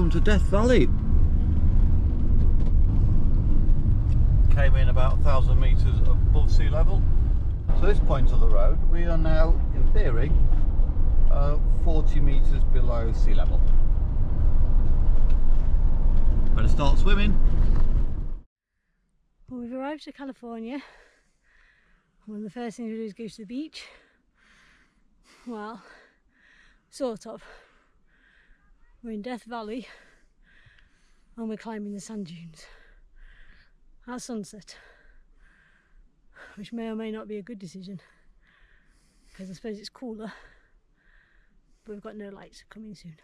Welcome to Death Valley. Came in about 1,000 metres above sea level. So this point of the road, we are now, in theory, 40 metres below sea level. Better start swimming. Well, we've arrived to California. One of the first things we do is go to the beach. Well, sort of. We're in Death Valley and we're climbing the sand dunes at sunset, which may or may not be a good decision because I suppose it's cooler, but we've got no lights coming soon.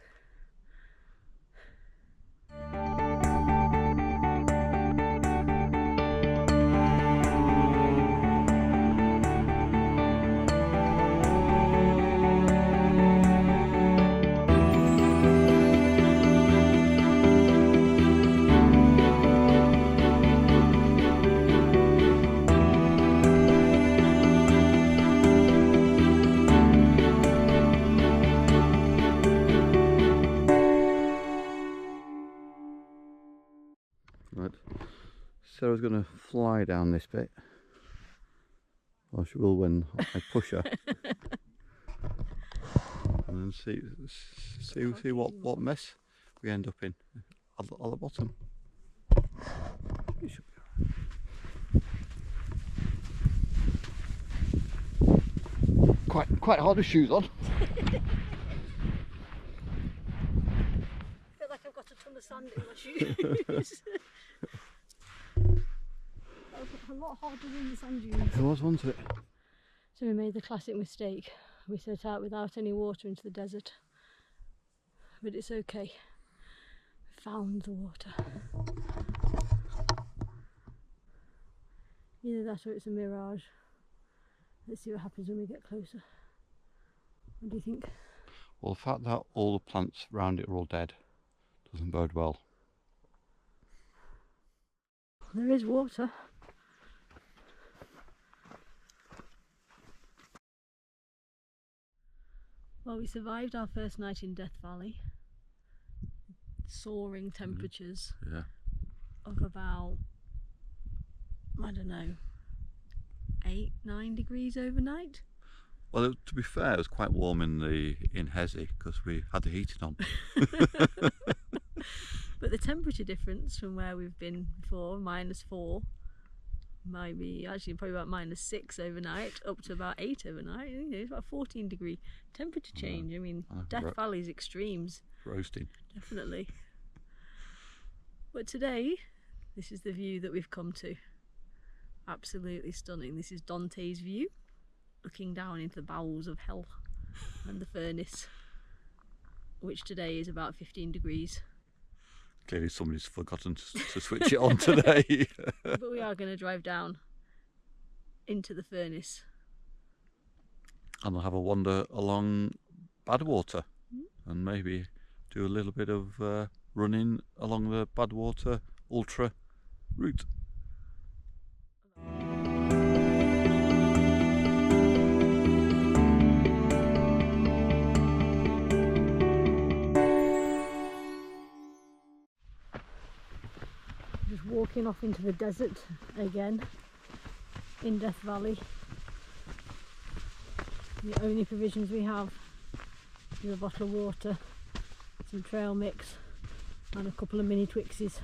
Right, Sarah's going to fly down this bit. Well, she will when I push her. And then see what mess we end up in at the bottom. It should be alright. Quite hard with shoes on. I feel like I've got a ton of sand in my shoes. A lot harder than the sand dunes. It was, wasn't it? So we made the classic mistake. We set out without any water into the desert. But it's okay. We found the water. Either that or it's a mirage. Let's see what happens when we get closer. What do you think? Well, the fact that all the plants around it are all dead doesn't bode well. There is water. Well, we survived our first night in Death Valley. Soaring temperatures of about, I don't know, 8-9 degrees overnight. Well, to be fair, it was quite warm in Hezzy because we had the heating on. But the temperature difference from where we've been before, -4, might be actually probably about -6 overnight, up to about 8 overnight. You know, it's about 14 degree temperature change. I mean, Death Valley's extremes. Roasting. Definitely. But today, this is the view that we've come to. Absolutely stunning. This is Dante's view, looking down into the bowels of hell and the furnace, which today is about 15 degrees. Clearly somebody's forgotten to switch it on today. But we are going to drive down into the furnace. And I'll have a wander along Badwater and maybe do a little bit of running along the Badwater Ultra route. Just walking off into the desert again in Death Valley. The only provisions we have is a bottle of water, some trail mix and a couple of mini Twixes.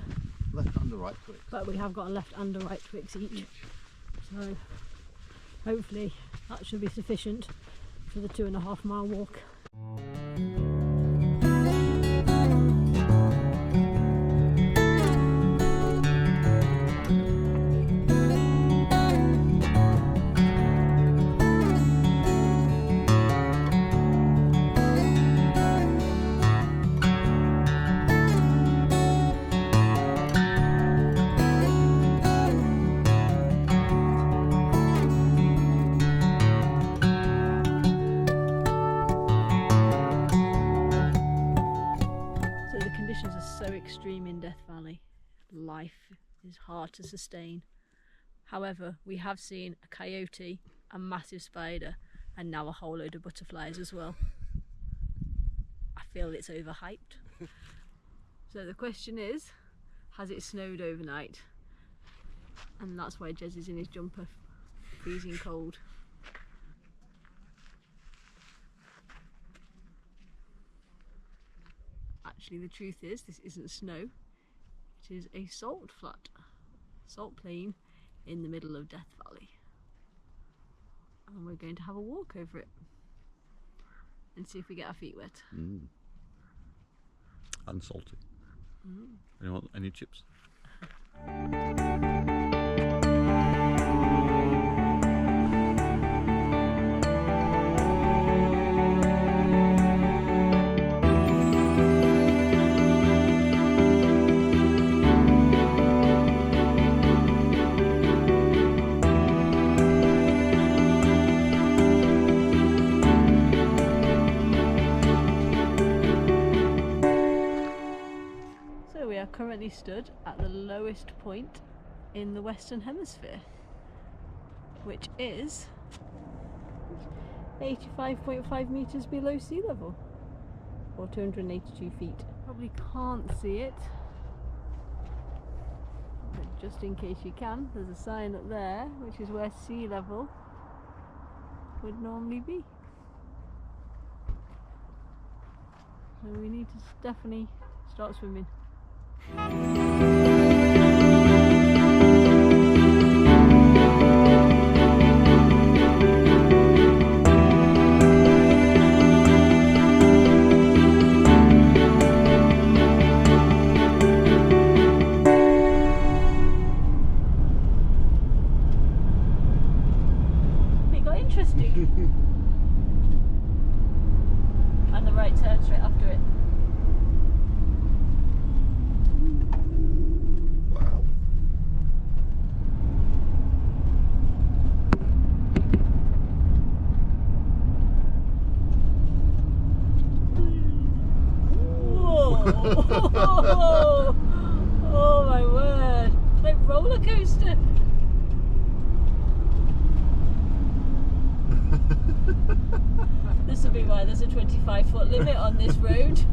Left and the right Twix. But we have got a left and a right Twix each. So hopefully that should be sufficient for the 2.5 mile walk. Extreme in Death Valley. Life is hard to sustain. However, we have seen a coyote, a massive spider, and now a whole load of butterflies as well. I feel it's overhyped. So the question is, has it snowed overnight? And that's why Jez is in his jumper, freezing cold. Actually, the truth is, this isn't snow. It is a salt flat, salt plain in the middle of Death Valley. And we're going to have a walk over it and see if we get our feet wet. And salty. Anyone, any chips? So we are currently stood at the lowest point in the Western Hemisphere, which is 85.5 metres below sea level, or 282 feet. Probably can't see it, but just in case you can, there's a sign up there which is where sea level would normally be. So we need to definitely start swimming. It got interesting. And the right turn straight after it. Wow. Whoa! Oh my word! It's like roller coaster. This will be why there's a 25-foot limit on this road.